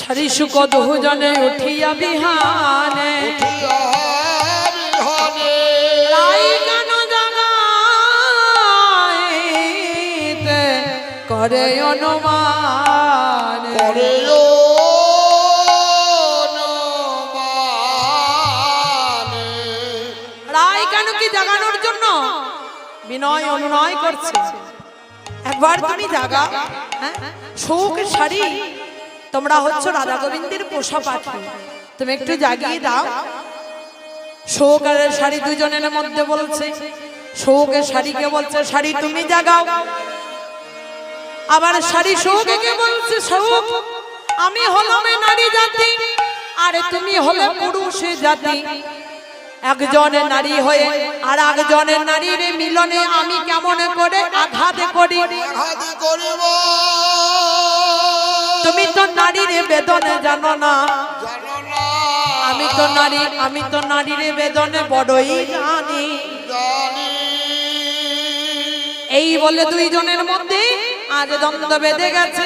সারি সুখ দুজনে উঠিয়া বিহানে রাই গান জাগাইতে করে অনুমান রাই গান কি জাগানোর জন্য বিনয় অনুনয় করছে, একবার তুমি জাগা। শোক শাড়ি, তোমরা হচ্ছে রাধা গোবিন্দের পোষা পাখি, তুমি একটু জাগিয়ে দাও। শোক আর শাড়ি দুজনের মধ্যে বলছে, শোকের শাড়িকে বলছে শাড়ি তুমি জাগাও, আবার শাড়ি শোককে বলছে শোক আমি হলাম নারী জাতি আর তুমি হলে পুরুষ জাতি, একজনের নারী হয়ে আর একজনের নারীর মিলনে আমি কেমন করে আঘাত করি। তুমি তো নারীর বেদনে জানো না, আমি তো নারীর বেদনে বড়ই জানি। এই বলে দুইজনের মধ্যে আজ দ্বন্দ্ব বেঁধে গেছে।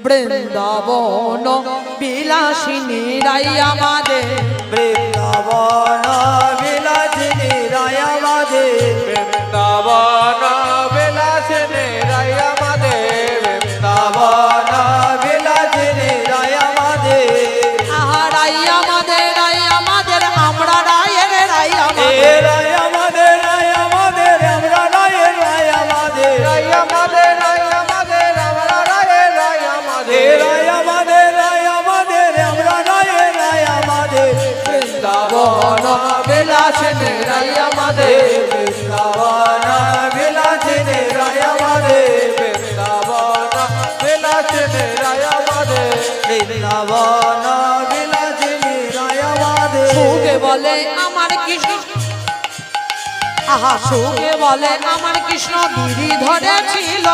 বৃন্দাবন বিলাসিনী রাই আমাদের, বৃন্দাবন বিলাসিনী রাই আমাদের, বৃন্দাবন বিলাসিনী রাই আমাদের, বৃন্দাবন বিলাসিনী রাই আমাদের। আহা রাই আমাদের, রাই আমাদের, আমরা রায়ের রাই আমাদের, রাই আমাদের, রাই আমাদের, আমরা রায়ের রাই আমাদের, রাই আমাদের, রাই আমাদের, আমরা রায়ের রাই আমাদের, রাই আমাদের, রাই আমাদের, আমরা রায়ের রাই আমাদের। বৃন্দাবন বিলাসিনী রাই আমাদের, বৃন্দাবন বিলাসিনী রাই আমাদের, বৃন্দাবন বিলাসিনী রাই আমাদের, বৃন্দাবন বিলাসিনী রাই আমাদের। সুখে বলে আমার কৃষ্ণ, আহা সুখে বলে আমার কৃষ্ণ গিরি ধরেছিল,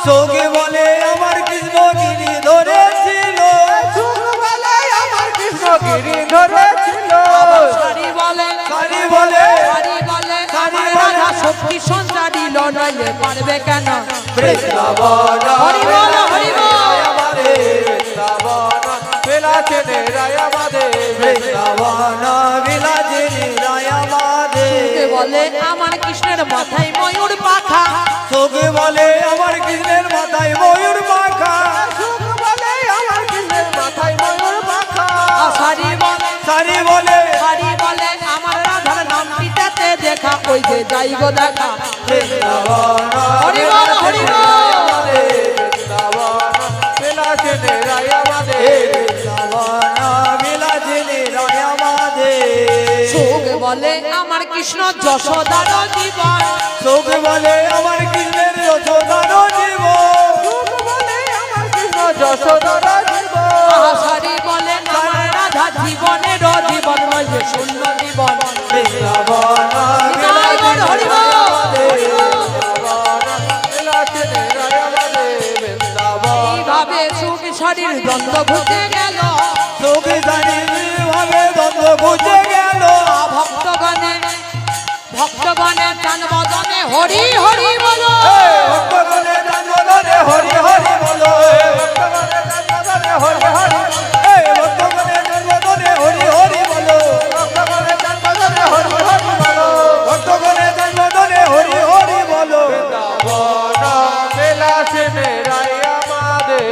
সুখে বলে আমার কৃষ্ণ গিরি ধরেছিল, সুখ বলে আমার কৃষ্ণ গিরি ধরেছিল। সারি বলে, সারি বলে, সারি বলে আমার রাধা শক্তি সঞ্চারিল, নইলে পারবে কেন। বৃন্দাবন হরি বল, হরি বল আমাদের, বৃন্দাবন বিলাসিনী রাই আমাদের, বৃন্দাবন বিলাসিনী রাই আমাদের। সুখে বলে আমার কৃষ্ণের মাথায় ময়ূর পাখা, সুখে বলে আমার কৃষ্ণের মাথায় ময়ূর পাখা, সুখ বলে আমার কৃষ্ণের মাথায় ময়ূর পাখা। সারি বলে, সারি বলে, সারি বলে আমার রাধার নামটিতে দেখা, ওই যে যাইব দেখা। বৃন্দাবন হরি বল, হরি বল বৃন্দাবন বিলাসিনী রাই আমাদের, বৃন্দাবন বিলাসিনী রাই আমাদের। সুখ বলে আমার কৃষ্ণ যশোদার জীবন, সুখ বলে আমার কৃষ্ণের যশোদার জীবন, সুখ বলে আমার কৃষ্ণ যশোদার জীবন। সারি বলে আমার রাধা জীবনের জীবন, নয় শূন্য জীবন। বৃন্দাবন হরি বল, হরি বল। বিলাসিনী রাই আমাদের, বৃন্দাবন। এইভাবে সুখ শরীর দ্বন্দ্ব ঘুচে গেল, সুখ জানি ভাবে দ্বন্দ্ব বুঝে গেল। ভক্তগণে, ভক্তগণে চান বদনে হরি হরি বলো, ভক্তগণে জন্মদনে হরি হরি বলো, ভক্তগণে জন্মদনে হরি হরি, ভক্তগণে জন্মদনে হরি হরি বলো, ভক্তগণে জন্মদনে হরি হরি বলো, ভক্তগণে জন্মদনে হরি হরি বলো। বৃন্দাবন বিলাসিনী রাই আমাদের।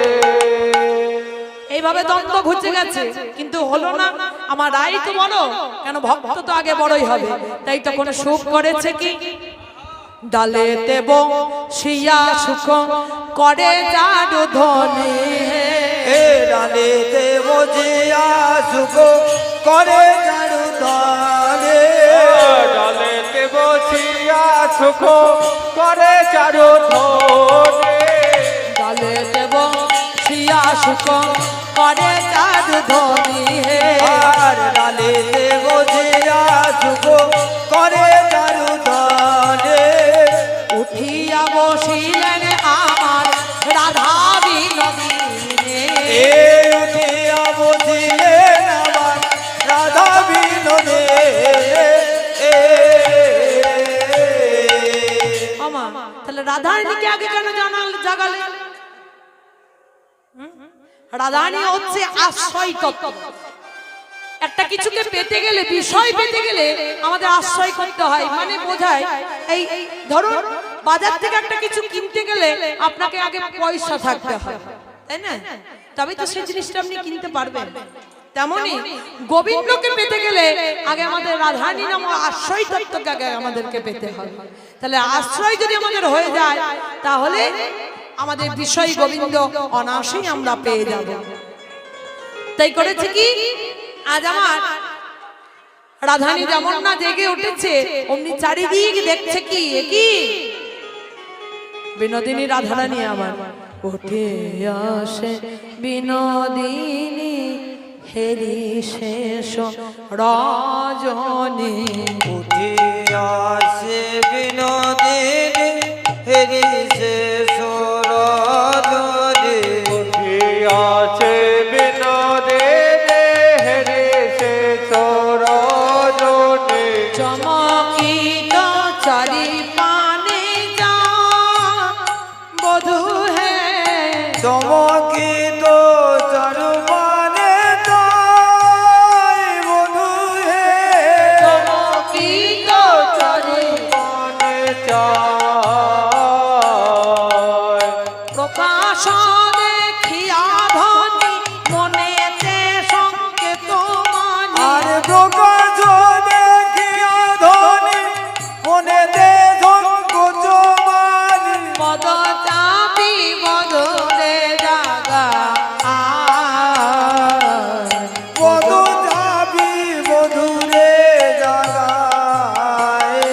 এইভাবে দ্বন্দ্ব ঘুচে গেছে, কিন্তু হলো না। আমার রাই তো বলো কেন, ভক্ত তো আগে বড়ই হবে, তাই তখন সুখ করেছে কি, ডালেতে বসিয়া সুখ করে জাদু ধ্বনি, ডালেতে বসিয়া সুখ করে জাদু ধ্বনি, ডালেতে বসিয়া সুখ করে জাদু ধ্বনি, ডালেতে বসিয়া সুখ করে জাদু ধ্বনি, আর ডালেতে বসিয়া সুখ করে জাদু ধ্বনি। উঠিয়া বসিলেন আমার রাধা বিনোদিনী, উঠিয়া বসিলেন আমার রাধা বিনোদে। তাহলে রাধারানীকে আগে কেন জাগালে? রাধারানী হচ্ছে আশ্রয় তত্ত্ব। একটা কিছুকে পেতে গেলে, বিষয় পেতে গেলে আমাদের আশ্রয় করতে হয়, মানে বোঝায় এই ধরুন বাজার থেকে একটা কিছু কিনতে গেলে আপনাকে আগে পয়সা থাকতে হয়, তাই না? তবে তো সেই জিনিসটা আপনি কিনতে পারবেন। তেমনি গোবিন্দকে পেতে গেলে আগে আমাদের রাধারানী নাম আশ্রয় তত্ত্বকে আগে আমাদেরকে পেতে হবে। তাহলে আশ্রয় যদি আমাদের হয়ে যায় তাহলে আমাদের বিষয় গোবিন্দ অনায়াসেই আমরা পেয়ে যাব। তাই করেছে কি, আজ আমার রাধারানী যেমন না জেগে উঠেছে, অমনি চারিদিক দেখছে কি কি বিনোদিনী রাধারানী আমার উঠে আসে বিনোদিনী হেরি শেষ রজনী। উঠে আসে বিনোদিনী হেরি শেষ রজনী। উঠে আসে বিনোদিনী হেরি শেষ রজনী। চমকিত চারি পানে যা বধূ হে, চমকিত চারুপানে তাই বধূ হে। চমকিত চারি পানে চাই প্রকাশ দেখিয়া ধনী মনেতে সংকেত মানি। আর প্রকাশ দেখিয়া ধনী মনেতে সংকোচ মানি। পদ চাপি বদলে জাগা পদ যাবি বধূরে জাগায়।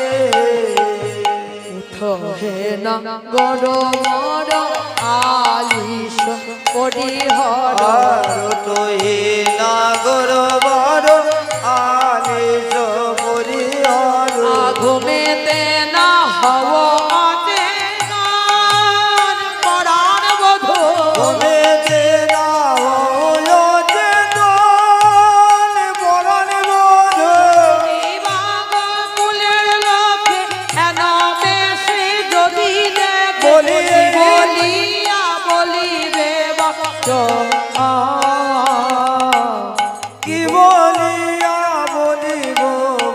উঠো হে না গড় গড় আলিশ পরিহর। আর তোহে নাগর বড় আলিস পরিহর। ঘুমেতে না হব পরাণ বধূ। ঘুমেতে না হলো চেতন পরাণ বধূ। কুলের লোকে হেন বেশি যদি দেখে বলিয়ে বলিয়া বলিবে বচ্চ। কি বলিয়া বলিব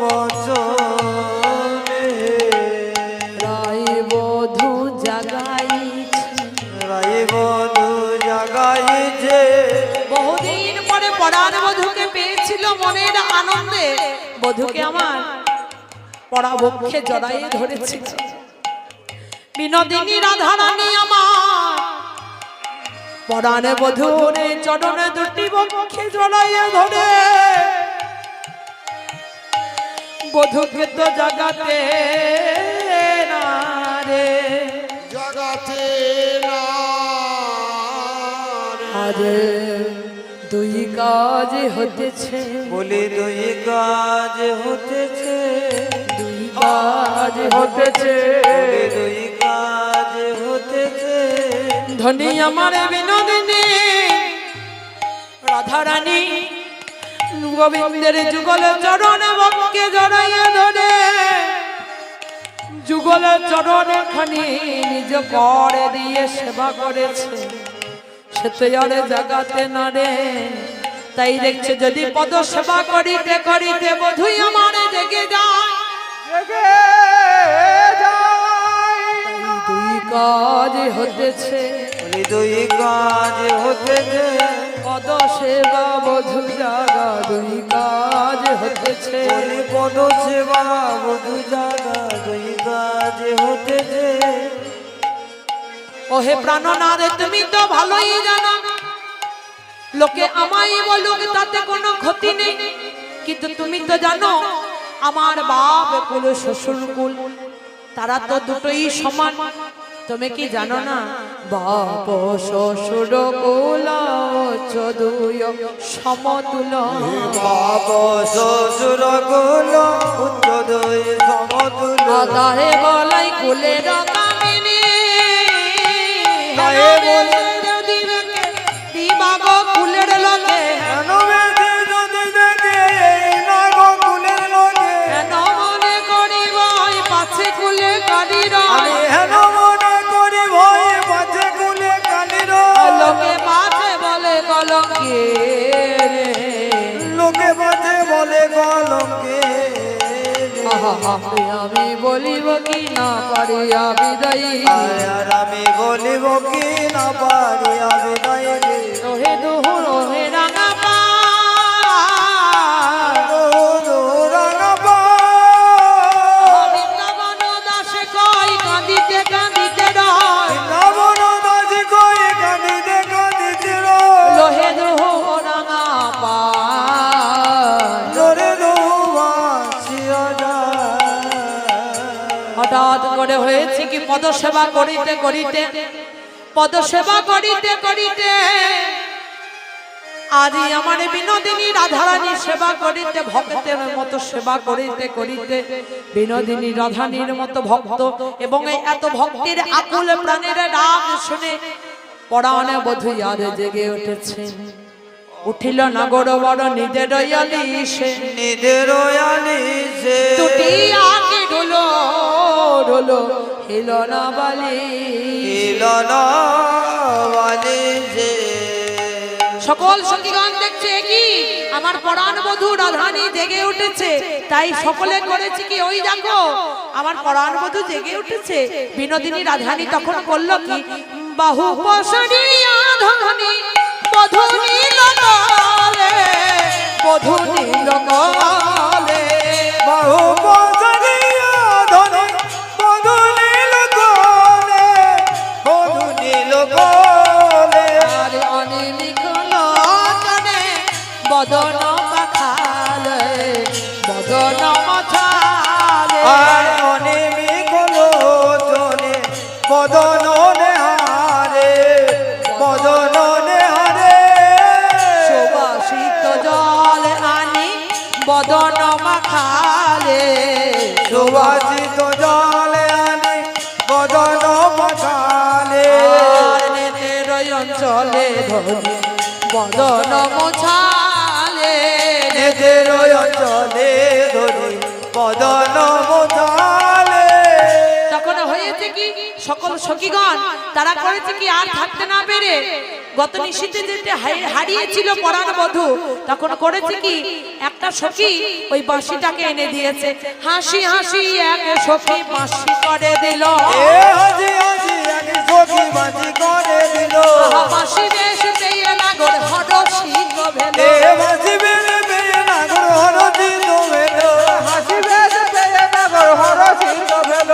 বচনে। রাই বধূ জাগাইছে, রাই বধূ জাগাইছে। বহুদিন পরে পরাণ বধূকে পেয়েছিল মনের আনন্দে। বধূকে আমার পরাবক্ষে জড়াই ধরেছিল। বিনোদিনী রাধারানী আমার পরাণ বধূর চরণে দুটি বক্ষে জড়াইয়া ধরে। বধূকে তো জাগাতে না রে, জগাতে না আরে দুই কাজ হতেছে, বলি দুই কাজ হতেছে। দুই কাজ হতেছে। বলি দুই কাজ হতেছে। ধনী আমার বিনোদিনী রাধারানী গোবিন্দের যুগল চরণ বক্ষে জড়াইয়া ধরে। যুগল চরণ খানি নিজ করে দিয়ে সেবা করেছে, সে তো আর জাগাতে না রে। তাই দেখছে যদি পদ সেবা করিতে করিতে বধূই আমার জেগে যায়। জেগে যায়। তাই দুই কাজ হতেছে, বলি দুই কাজ হতেছে। পদ সেবা বধূ জাগা দুই কাজ হতেছে। বলি পদ সেবা বধূ জাগা দুই কাজ হতেছে। ওহে প্রাণনাথ তুমি তো ভালোই জানো, লোকে আমায় বলুক তাতে কোনো ক্ষতি নেই, কিন্তু তুমি তো জানো আমার বাপ কুল শ্বশুর কুল তারা তো দুটোই সমান। তুমি কি জানো না বাপ শ্বশুর কুল চদুয় সমতুল। বাপ শ্বশুর কুল উচ্চদয় সমতুল। আদাহে বলাই কুলের কামিনী, গায়ে বলে দিবাগ কুলের লোকে। অনুবেদে যদি দেখে এই নাগ কুলের লোকে। হেন মনে করি ভাই পাছে কুলে কালির। আমি হেন মনে করি ভয় পাছে কুলে কালির। লোকে পাছে বলে কল আমি বলিব কি না পারিয়া বিদায়ী আর আমি বলিব কি না পারিয়া বিদায় রে রহে দুহু রহে রাঙা পা বৃন্দাবন দাসে কই কাঁদিতে কাঁদিতে রয় লোহে দুহু রাঙা পা হঠাৎ করে হয়েছে কি পদসেবা করিতে করিতে পদসেবা করিতে করিতে আজি আমার বিনোদিনী রাধারানী সেবা করিতে ভক্তের মতো সেবা করিতে করিতে বিনোদিনী রাধারানীর মতো ভক্ত এবং এই এত ভক্তের আকুল প্রাণের ডাক শুনে পরাণে বধূ আর জেগে উঠেছে উঠিল নাগর বড় নিজের আলিশে দুটি আঁকে ঢুলো ঢুলো হিল না বালি সকল সঙ্গীগণ দেখছে কি আমার পরাণ বধূ রাধারানী জেগে উঠেছে তাই সকলে করেছে কি ওই দেখো আমার পরাণ বধূ জেগে উঠেছে বিনোদিনী রাধারানী তখন করলো কি বাহু পশানি আধানি বধূ নীল কালে বধূ নীল কালে বাহু পশানিয়া ধনে বধূ নীল কোলে বধূ নীল কোলে আর অনিলিক লোচনে বদন পাখালে বদন মথালে আর অনিমিক লোচনে বদন নেহারে বদন নেহারে সুবাসিত জল আনি বদন মাখালে সুবাসিত জলে আনি বদন মশালে আর নেতের অঞ্চলে ধরে বদন মোছালে নেদের অঞ্চলে ধরে বদন মশালে তখন হয়েছে কি সকল সখীগণ তারা করেছে কি আর থাকতে না পেরে গত নিশীতে যেতে হারিয়েছিল পরাণ বধূ তখন করেছে কি একটা সখী ওই বাঁশিটাকে এনে দিয়েছে হাসি হাসি এক সখী বাঁশি করে দিল এ হাজি হাজি এক সখী বাঁশি করে দিল বাঁশি বেশ পেয়ে নাগর হরসি গভেল এ বাঁশি বেড়ে পেয়ে নাগর হরসি দোভেল হাসি বেড়ে পেয়ে নাগর হরসি দোভেল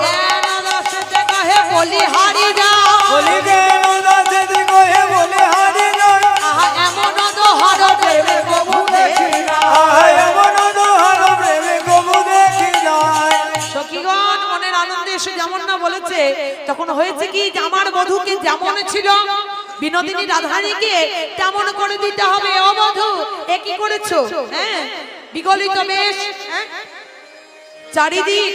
জ্ঞান রসতে কহে বলি হারি যাও বলি কেন দাসে দিগো হে বলে হারি যায় আহা এমন দোহর প্রেমে প্রভু দেখি না আয় এমন দোহার প্রেমে কবু দেখি যায় সখীগণ মনের আনন্দে এসে যেমন না বলেছে তখন হয়েছে কি যে আমার বধূকে যেমন ছিল বিনোদিনী রাধারানীকে তেমন করে দিতে হবে ও বধূ এ কি করেছো হ্যাঁ বিগলিত বেশ হ্যাঁ? চারিদিক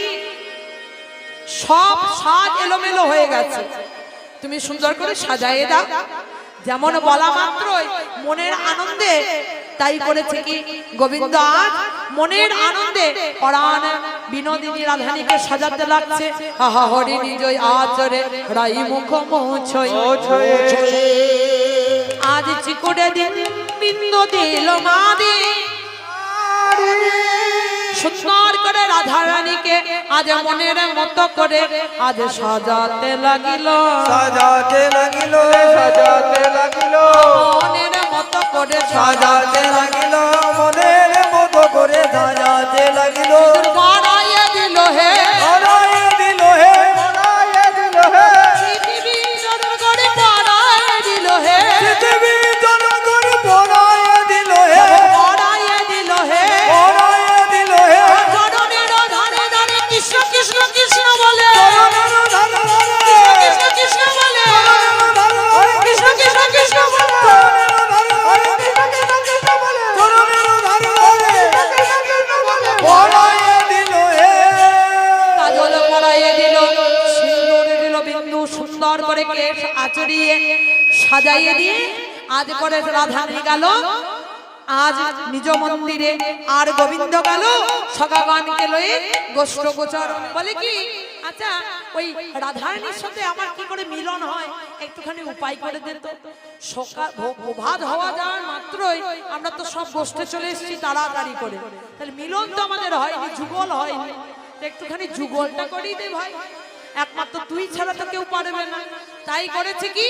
সব সাজ এলোমেলো হয়ে গেছে তুমি সুন্দর করে সাজায়ে দাও যেমন বলা মাত্রই মনের আনন্দে তাই করেছে কি গোবিন্দ আজ মনের আনন্দে পরাণ বিনোদিনী রাধারানীকে সাজাতে লাগছে আহা হরি নিজয় আচরে রাই মুখ মোছই আজ চিকুড়ে দিন বিন্দু দিল মাদি সুন্দর করে রাধারানীকে আজ মনের মতো করে আজ সাজাতে লাগিল সাজাতে লাগিল সাজাতে লাগিল মনের মতো করে সাজাতে লাগিল মনের মতো করে সাজাতে লাগিল বাড়াইয়ে দিল হে হরায়ে দিল হে হরায়ে দিল হে পৃথিবী জনন করে বাড়াইয়ে দিল হে পৃথিবী জনগণ পরায়ে দিল হে বাড়াইয়ে দিল হে পরায়ে দিল হে চরণের ধারে ধারে কৃষ্ণ কৃষ্ণ কৃষ্ণ বলে চরণের ধারে ধারে কৃষ্ণ কৃষ্ণ বলে কৃষ্ণ কৃষ্ণ কৃষ্ণ বলে কাজল পরাইয়ে দিল সিন্দুর দিল বিন্দু সুন্দর করে কেশ আচরিয়ে সাজাইয়ে দিয়ে আজ করে রাধারানী গেল আজ নিজ মন্দিরে আর গোবিন্দ গেল সখাগণকে লয়ে গোষ্ঠ গোচর বলে কি আচ্ছা ওই রাধারানীর সাথে আমার কি করে মিলন হয় একটুখানি উপায় করে দে তো। সকাল ভাত হওয়া যাওয়ার মাত্রই আমরা তো সব বসতে চলে এসেছি তাড়াতাড়ি করে, তাহলে মিলন তো আমাদের হয়নি, যুগল হয়নি, তো একটুখানি যুগলটা করেই দে ভাই, একমাত্র তুই ছাড়া তো কেউ পারবে না। তাই করেছে কি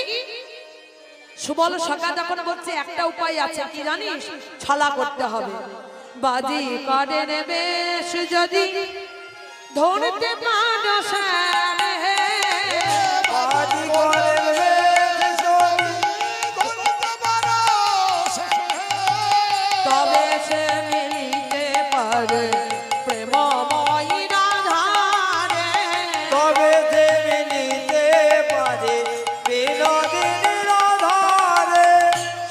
সুবল সখা যখন বলছে একটা উপায় আছে, কি জানিস, ছলা করতে হবে। বাজি করে নেবে যদি ধরতে পারো সারে, বাজি করে তবে সে মিলিতে পারে প্রেমময়ী রাধারে, তবে যে মিলিতে পারে বিনোদিনী রাধারে।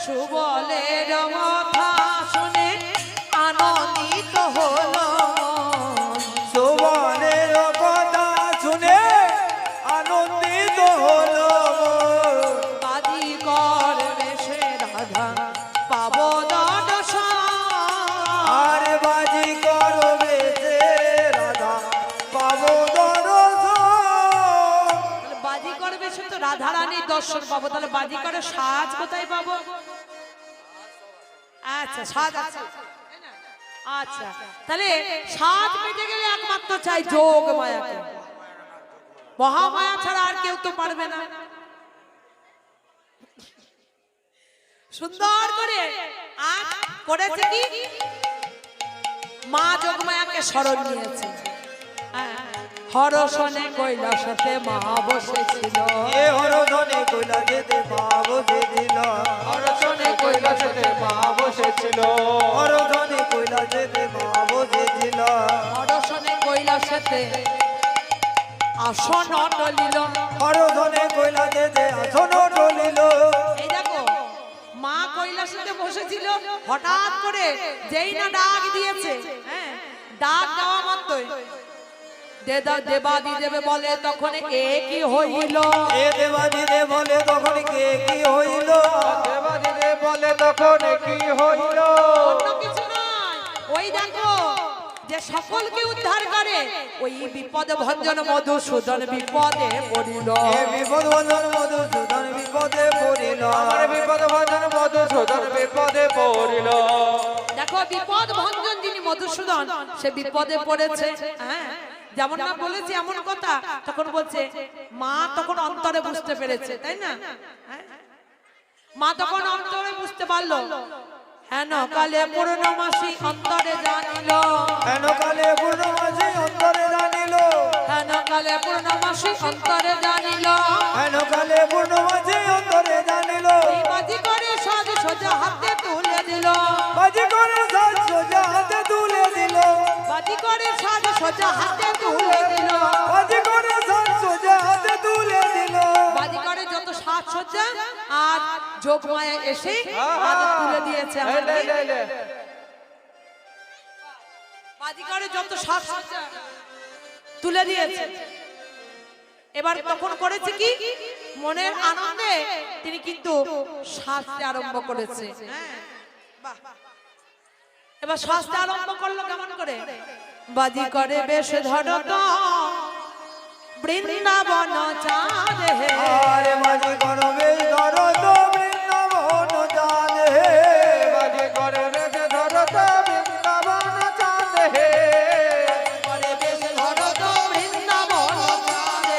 সুবলের কথা শুনে আনন্দিত হলো মন। সুবলের কথা শুনে আনন্দিত হলো মন। বাজি করবে সে রাধা পাবো দর্শন, আর বাজি করবে যে রাধা পাবো দর্শন। তাহলে বাজি করবে সে তো রাধা রানীর দর্শন পাবো, তাহলে বাজি করে সাজ কোথায় পাবো? আচ্ছা সাজ আছে, আচ্ছা তাহলে সাজ পেতে গেলে একমাত্র চাই যোগ মায়াকে, মহামায়া ছাড়া আর কেউ তো পারবে না। সুন্দর করে আজ করেছে কি মা যোগমায়াকে স্মরণ নিয়েছে। হরসনে কৈলাসতে মা বসেছিল, এ হরধনে কৈলাসেতে মা বসেছিল। হরসনে কৈলাসেতে মা বসেছিল, হরধনে কৈলাসেতে মা বসেছিল। হরসনে কৈলাসেতে আসন টলিল। হরধনে কৈলাসেতে আসন টলিল। এই দেখো মা কৈলাসেতে বসেছিল, হঠাৎ করে যেই না ডাক দিয়েছে, হ্যাঁ ডাক দেওয়া মাত্রই দেবাদি দেবে বলে তখন এ কি হইল, এ দেবাদিদে বলে তখন কে কি হইল। দেবাদিদে বলে তখন কি হইল। অন্য কিছু নয়, ওই দেখো যে সকলকে উদ্ধার করে ওই বিপদ ভঞ্জন মধুসূদন বিপদে পড়িল। এ বিপদ বন্ধন মধুসূদন বিপদে পড়িল। আমার বিপদ ভাজন মধুসূদন বিপদে পড়িল। দেখো বিপদ ভঞ্জন যিনি মধুসূদন সে বিপদে পড়েছে। হ্যাঁ যেমন না বলেছে এমন কথা, তখন বলছে মা তখন অন্তরে বুঝতে পেরেছে, তাই না? হ্যাঁ? মা তখন অন্তরে বুঝতে পারলো, হেন কালে পূর্ণমাসী অন্তরে জানিল, হেন কালে পূর্ণমাসী অন্তরে জানিল। হেন কালে পূর্ণমাসী অন্তরে জানিল। হেন কালে পূর্ণমাসী অন্তরে জানিল। এই বাজি করে সাজ সোজা হাতে তুলে দিল, বাজি করে সাজ সোজা হাতে তুলে দিল। বাজি করে সাজ সোজা হাতে তুলে দিল। বাজি করে সাজ সোজা হাতে তুলে দিল। বাজি করে যত সাজসজ্জা আর যোগমায়া এসে হাতে তুলে দিয়েছে এই আমাকে। লে, লে, লে। বাজি করে যত সাজসজ্জা তুলে দিয়েছে। এবার তখন করেছে কি মনের আনন্দে তিনি কিন্তু সাজতে আরম্ভ করেছে। হ্যাঁ, বাহ। এবার সাজতে আরম্ভ করলো কেমন করে? বাজি করে বেশ ধরত বৃন্দাবন চাঁদে, আরে বাজি করবে ধরো তো বৃন্দাবন জানে। বাজি করে বেশে ধরত বৃন্দাবন চাঁদ হে। করে বেশ ধরত বৃন্দাবন চাঁদে,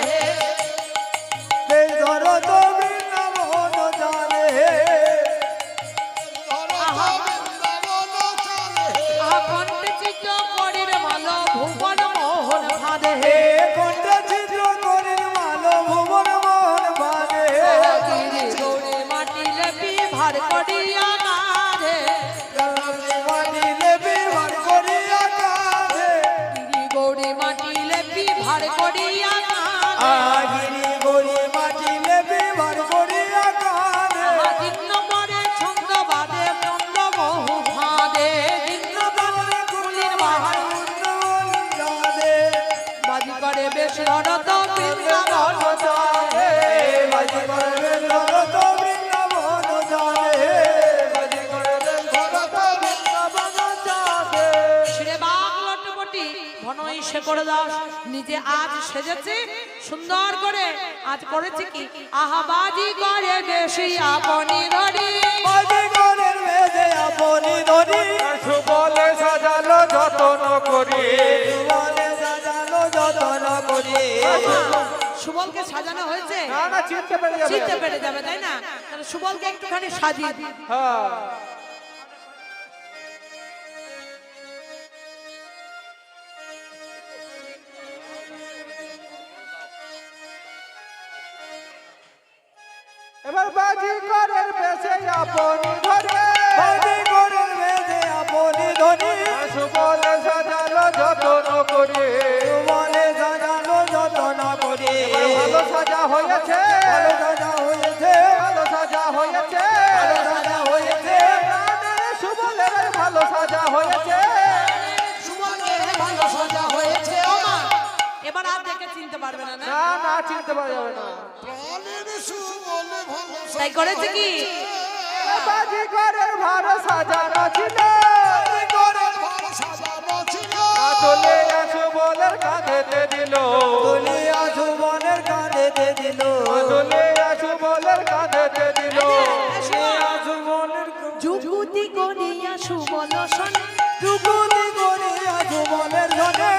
বেশ ধরো তো বৃন্দাবন জানে। আহা কণ্ঠে চিত্র করির মাল ভুবন মোহন ভাদে, হে কণ্ঠ ছিদ্র করির মালো ভুবন মোহন বাদে। গিরি গৌরী মাটি লেপি ভার করিয়া কাঁধে, মানিলে বিভার করিয়া কাঁধে। গিরি গৌরী মাটি লেপি ভার করিয়া কাঁধে, আগিরি গরি মাটিলে বিভার করিয়া কাঁধে। দিন পরে ছন্দ বাদে চন্দ্র বহু ভাদে, দিন পরে কুলির বাহার বাজি করে বেশ রত বৃন্দাবন চাঁদে, বাজি করবে ধরত বৃন্দাবন জানে। বাজি করে বেশে ধরত বৃন্দাবন চাঁদ হে। শ্রী বাঘ লটপটি ঘনই শেখর দাস নিজে আজ সেজেছে সুন্দর করে আজ করেছে কি আহাবাজি করে বেশি আপনি ধরি অধিকারের বেদে আপনি ধরি সুবলে সাজালো যতন করি বলে সাজানো যতন করি সুবলকে সাজানো হয়েছে না না চিনতে পেরে যাবে চিনতে পেরে যাবে তাই না তাহলে সুবলকে একটুখানি সাজিয়ে দিই হ্যাঁ এবার বাজি করের বেশে আপনি ধরে অধিকারের বেদে আপনি ধরি সুবলে সাজালো যতন করি বলে সাজানো যতন করি ভালো সাজা হয়েছে ভালো সাজা হয়েছে ভালো সাজা হয়েছে ভালো সাজা হয়েছে প্রাণের সুবলের ভালো সাজা হয়েছে ভালো সাজা হয়েছে ও মা এবার আর দেখে চিনতে পারবে না না না না চিনতে পারা যাবে না তাই করেছে কি বাজি করের ভালো সাজানো ছিল চলে আসো বলের কাঁধেতে দিল তুলিয়া সুমনের কাঁধেতে দিল চলে আসো বলের কাঁধেতে দিল সুমনের যুগুতি করিয়া সুবল শোনে টুকুনি করিয়া সুমনের ধনে